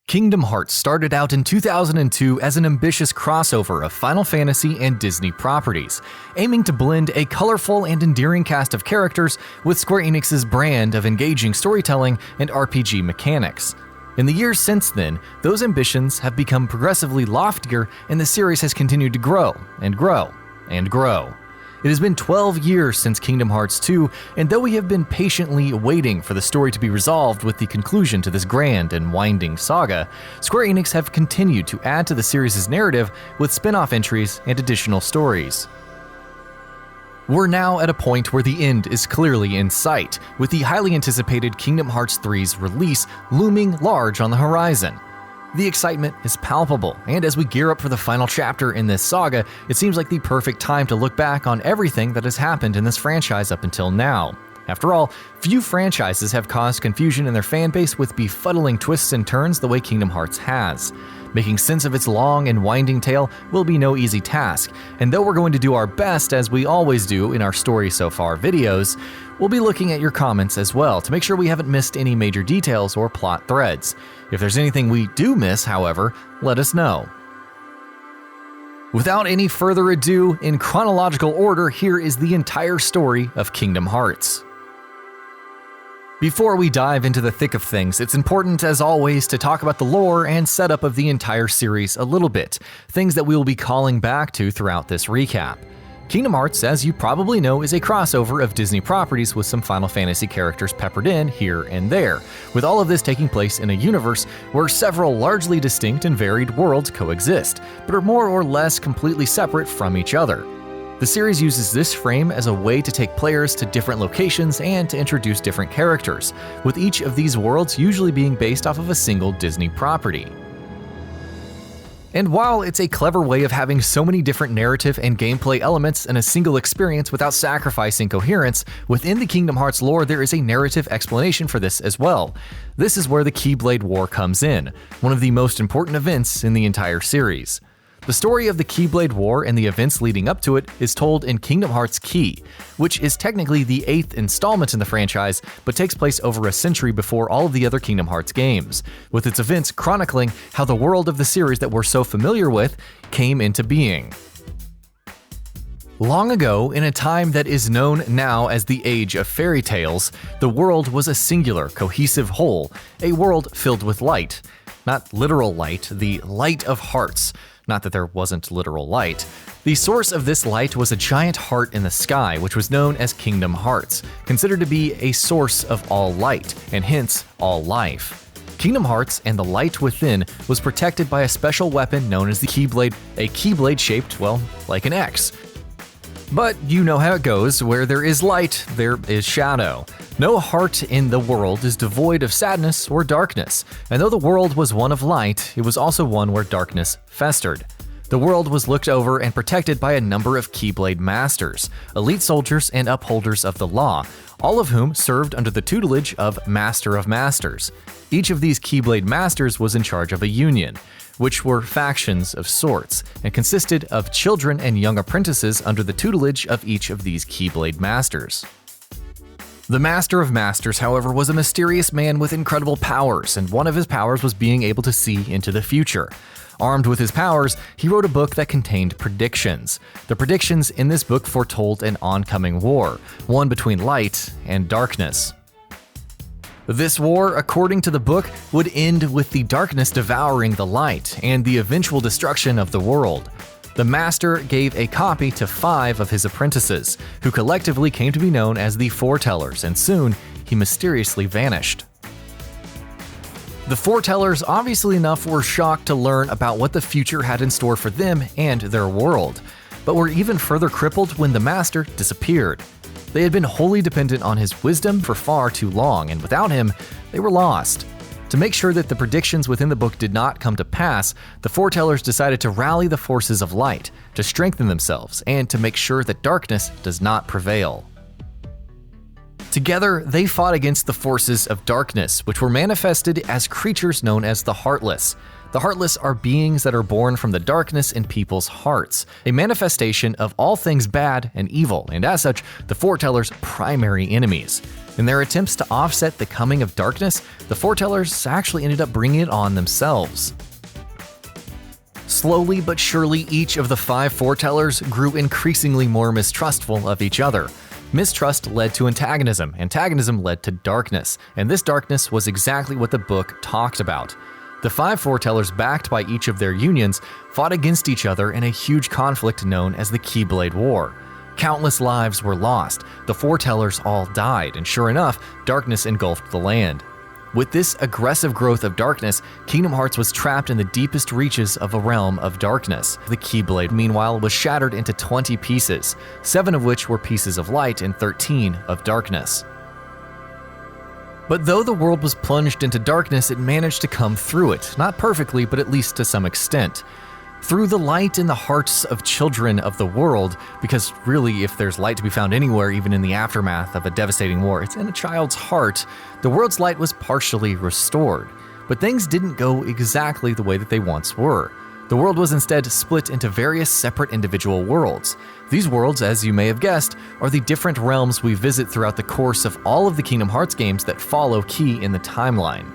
Kingdom Hearts started out in 2002 as an ambitious crossover of Final Fantasy and Disney properties, aiming to blend a colorful and endearing cast of characters with Square Enix's brand of engaging storytelling and RPG mechanics. In the years since then, those ambitions have become progressively loftier, and the series has continued to grow and grow and grow. It has been 12 years since Kingdom Hearts 2, and though we have been patiently waiting for the story to be resolved with the conclusion to this grand and winding saga, Square Enix have continued to add to the series' narrative with spin-off entries and additional stories. We're now at a point where the end is clearly in sight, with the highly anticipated Kingdom Hearts 3's release looming large on the horizon. The excitement is palpable, and as we gear up for the final chapter in this saga, it seems like the perfect time to look back on everything that has happened in this franchise up until now. After all, few franchises have caused confusion in their fanbase with befuddling twists and turns the way Kingdom Hearts has. Making sense of its long and winding tale will be no easy task, and though we're going to do our best as we always do in our Story So Far videos, we'll be looking at your comments as well to make sure we haven't missed any major details or plot threads. If there's anything we do miss, however, let us know. Without any further ado, in chronological order, here is the entire story of Kingdom Hearts. Before we dive into the thick of things, it's important, as always, to talk about the lore and setup of the entire series a little bit, things that we will be calling back to throughout this recap. Kingdom Hearts, as you probably know, is a crossover of Disney properties with some Final Fantasy characters peppered in here and there, with all of this taking place in a universe where several largely distinct and varied worlds coexist, but are more or less completely separate from each other. The series uses this frame as a way to take players to different locations and to introduce different characters, with each of these worlds usually being based off of a single Disney property. And while it's a clever way of having so many different narrative and gameplay elements in a single experience without sacrificing coherence, within the Kingdom Hearts lore there is a narrative explanation for this as well. This is where the Keyblade War comes in, one of the most important events in the entire series. The story of the Keyblade War and the events leading up to it is told in Kingdom Hearts Key, which is technically the 8th installment in the franchise, but takes place over a century before all of the other Kingdom Hearts games, with its events chronicling how the world of the series that we're so familiar with came into being. Long ago, in a time that is known now as the Age of Fairy Tales, the world was a singular, cohesive whole, a world filled with light. Not literal light, the light of hearts. Not that there wasn't literal light. The source of this light was a giant heart in the sky, which was known as Kingdom Hearts, considered to be a source of all light, and hence all life. Kingdom Hearts and the light within was protected by a special weapon known as the Keyblade, a Keyblade shaped, well, like an X. But you know how it goes, where there is light, there is shadow. No heart in the world is devoid of sadness or darkness, and though the world was one of light, it was also one where darkness festered. The world was looked over and protected by a number of Keyblade Masters, elite soldiers and upholders of the law, all of whom served under the tutelage of Master of Masters. Each of these Keyblade Masters was in charge of a union, which were factions of sorts, and consisted of children and young apprentices under the tutelage of each of these Keyblade Masters. The Master of Masters, however, was a mysterious man with incredible powers, and one of his powers was being able to see into the future. Armed with his powers, he wrote a book that contained predictions. The predictions in this book foretold an oncoming war, one between light and darkness. This war, according to the book, would end with the darkness devouring the light and the eventual destruction of the world. The Master gave a copy to 5 of his apprentices, who collectively came to be known as the Foretellers, and soon he mysteriously vanished. The Foretellers, obviously enough, were shocked to learn about what the future had in store for them and their world, but were even further crippled when the Master disappeared. They had been wholly dependent on his wisdom for far too long, and without him, they were lost. To make sure that the predictions within the book did not come to pass, the Foretellers decided to rally the forces of light, to strengthen themselves, and to make sure that darkness does not prevail. Together, they fought against the forces of darkness, which were manifested as creatures known as the Heartless. The Heartless are beings that are born from the darkness in people's hearts, a manifestation of all things bad and evil, and as such, the Foretellers' primary enemies. In their attempts to offset the coming of darkness, the Foretellers actually ended up bringing it on themselves. Slowly but surely, each of the 5 Foretellers grew increasingly more mistrustful of each other. Mistrust led to antagonism, antagonism led to darkness, and this darkness was exactly what the book talked about. The 5 Foretellers, backed by each of their unions, fought against each other in a huge conflict known as the Keyblade War. Countless lives were lost, the Foretellers all died, and sure enough, darkness engulfed the land. With this aggressive growth of darkness, Kingdom Hearts was trapped in the deepest reaches of a realm of darkness. The Keyblade, meanwhile, was shattered into 20 pieces, 7 of which were pieces of light and 13 of darkness. But though the world was plunged into darkness, it managed to come through it, not perfectly, but at least to some extent. Through the light in the hearts of children of the world, because really, if there's light to be found anywhere, even in the aftermath of a devastating war, it's in a child's heart, the world's light was partially restored. But things didn't go exactly the way that they once were. The world was instead split into various separate individual worlds. These worlds, as you may have guessed, are the different realms we visit throughout the course of all of the Kingdom Hearts games that follow Key in the timeline.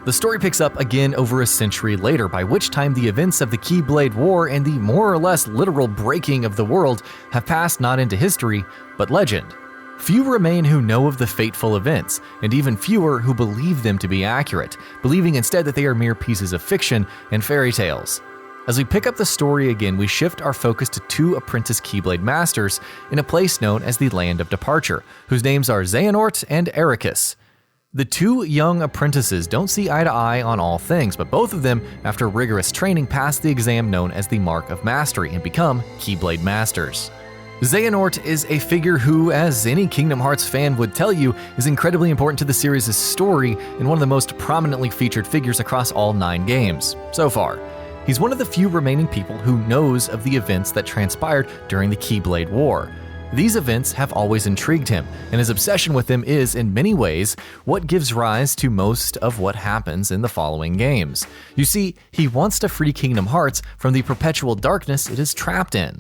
The story picks up again over a century later, by which time the events of the Keyblade War and the more or less literal breaking of the world have passed not into history, but legend. Few remain who know of the fateful events, and even fewer who believe them to be accurate, believing instead that they are mere pieces of fiction and fairy tales. As we pick up the story again, we shift our focus to 2 apprentice Keyblade masters in a place known as the Land of Departure, whose names are Xehanort and Ericus. The 2 young apprentices don't see eye to eye on all things, but both of them, after rigorous training, pass the exam known as the Mark of Mastery and become Keyblade Masters. Xehanort is a figure who, as any Kingdom Hearts fan would tell you, is incredibly important to the series' story and one of the most prominently featured figures across all 9 games, so far. He's one of the few remaining people who knows of the events that transpired during the Keyblade War. These events have always intrigued him, and his obsession with them is, in many ways, what gives rise to most of what happens in the following games. You see, he wants to free Kingdom Hearts from the perpetual darkness it is trapped in.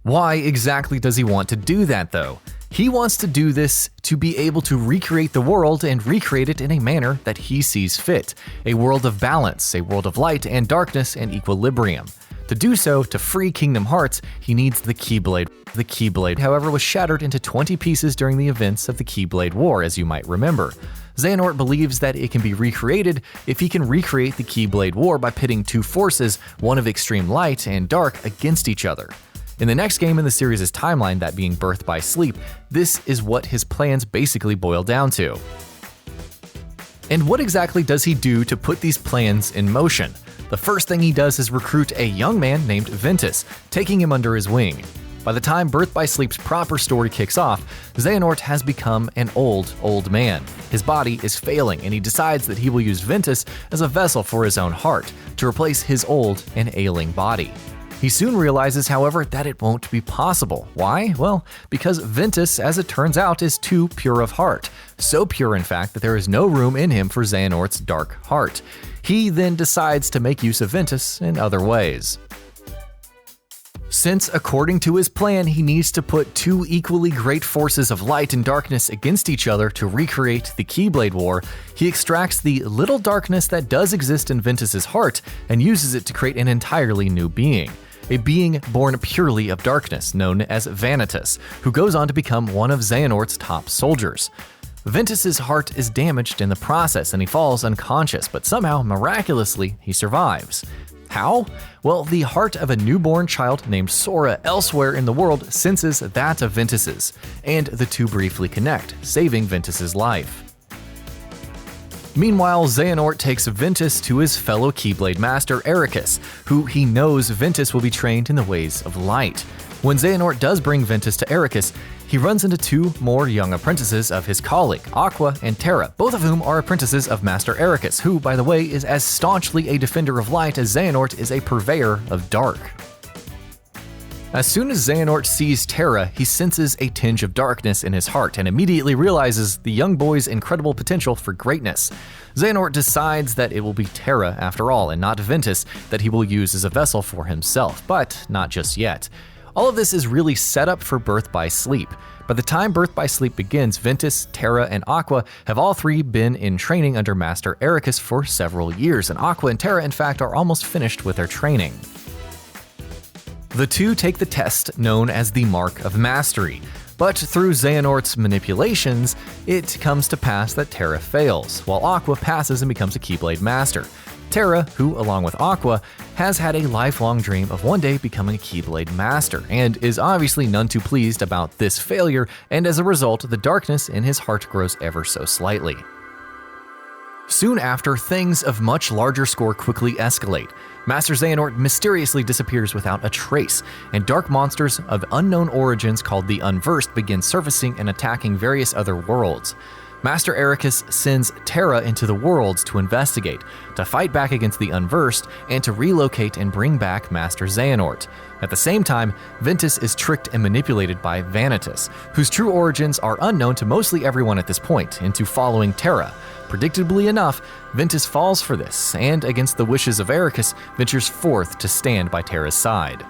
Why exactly does he want to do that, though? He wants to do this to be able to recreate the world and recreate it in a manner that he sees fit. A world of balance, a world of light and darkness and equilibrium. To do so, to free Kingdom Hearts, he needs the Keyblade. The Keyblade, however, was shattered into 20 pieces during the events of the Keyblade War, as you might remember. Xehanort believes that it can be recreated if he can recreate the Keyblade War by pitting 2 forces, one of extreme light and dark, against each other. In the next game in the series' timeline, that being Birth by Sleep, this is what his plans basically boil down to. And what exactly does he do to put these plans in motion? The first thing he does is recruit a young man named Ventus, taking him under his wing. By the time Birth by Sleep's proper story kicks off, Xehanort has become an old man. His body is failing, and he decides that he will use Ventus as a vessel for his own heart, to replace his old and ailing body. He soon realizes, however, that it won't be possible. Why? Well, because Ventus, as it turns out, is too pure of heart. So pure, in fact, that there is no room in him for Xehanort's dark heart. He then decides to make use of Ventus in other ways. Since, according to his plan, he needs to put 2 equally great forces of light and darkness against each other to recreate the Keyblade War, he extracts the little darkness that does exist in Ventus's heart and uses it to create an entirely new being. A being born purely of darkness, known as Vanitas, who goes on to become one of Xehanort's top soldiers. Ventus's heart is damaged in the process and he falls unconscious, but somehow, miraculously, he survives. How? Well, the heart of a newborn child named Sora elsewhere in the world senses that of Ventus's, and the 2 briefly connect, saving Ventus's life. Meanwhile, Xehanort takes Ventus to his fellow Keyblade master Ericus, who he knows Ventus will be trained in the ways of light. When Xehanort does bring Ventus to Ericus, he runs into 2 more young apprentices of his colleague, Aqua and Terra, both of whom are apprentices of Master Ericus, who, by the way, is as staunchly a defender of light as Xehanort is a purveyor of dark. As soon as Xehanort sees Terra, he senses a tinge of darkness in his heart and immediately realizes the young boy's incredible potential for greatness. Xehanort decides that it will be Terra, after all, and not Ventus, that he will use as a vessel for himself, but not just yet. All of this is really set up for Birth by Sleep. By the time Birth by Sleep begins, Ventus, Terra, and Aqua have all three been in training under Master Ericus for several years, and Aqua and Terra, in fact, are almost finished with their training. The two take the test known as the Mark of Mastery, but through Xehanort's manipulations, it comes to pass that Terra fails, while Aqua passes and becomes a Keyblade Master. Terra, who, along with Aqua, has had a lifelong dream of one day becoming a Keyblade Master, and is obviously none too pleased about this failure, and as a result, the darkness in his heart grows ever so slightly. Soon after, things of much larger score quickly escalate. Master Xehanort mysteriously disappears without a trace, and dark monsters of unknown origins called the Unversed begin surfacing and attacking various other worlds. Master Ericus sends Terra into the worlds to investigate, to fight back against the Unversed, and to relocate and bring back Master Xehanort. At the same time, Ventus is tricked and manipulated by Vanitas, whose true origins are unknown to mostly everyone at this point, into following Terra. Predictably enough, Ventus falls for this, and against the wishes of Ericus, ventures forth to stand by Terra's side.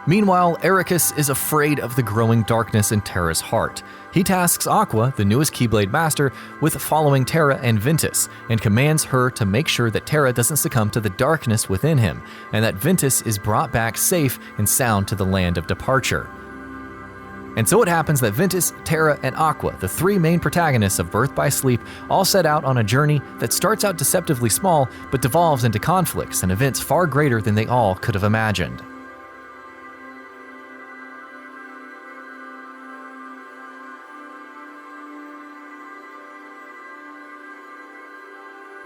Meanwhile, Ericus is afraid of the growing darkness in Terra's heart. He tasks Aqua, the newest Keyblade Master, with following Terra and Ventus, and commands her to make sure that Terra doesn't succumb to the darkness within him, and that Ventus is brought back safe and sound to the land of departure. And so it happens that Ventus, Terra, and Aqua, the three main protagonists of Birth by Sleep, all set out on a journey that starts out deceptively small, but devolves into conflicts and events far greater than they all could have imagined.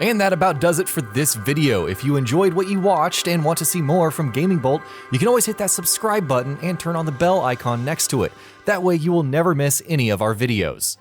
And that about does it for this video. If you enjoyed what you watched and want to see more from GamingBolt, you can always hit that subscribe button and turn on the bell icon next to it. That way you will never miss any of our videos.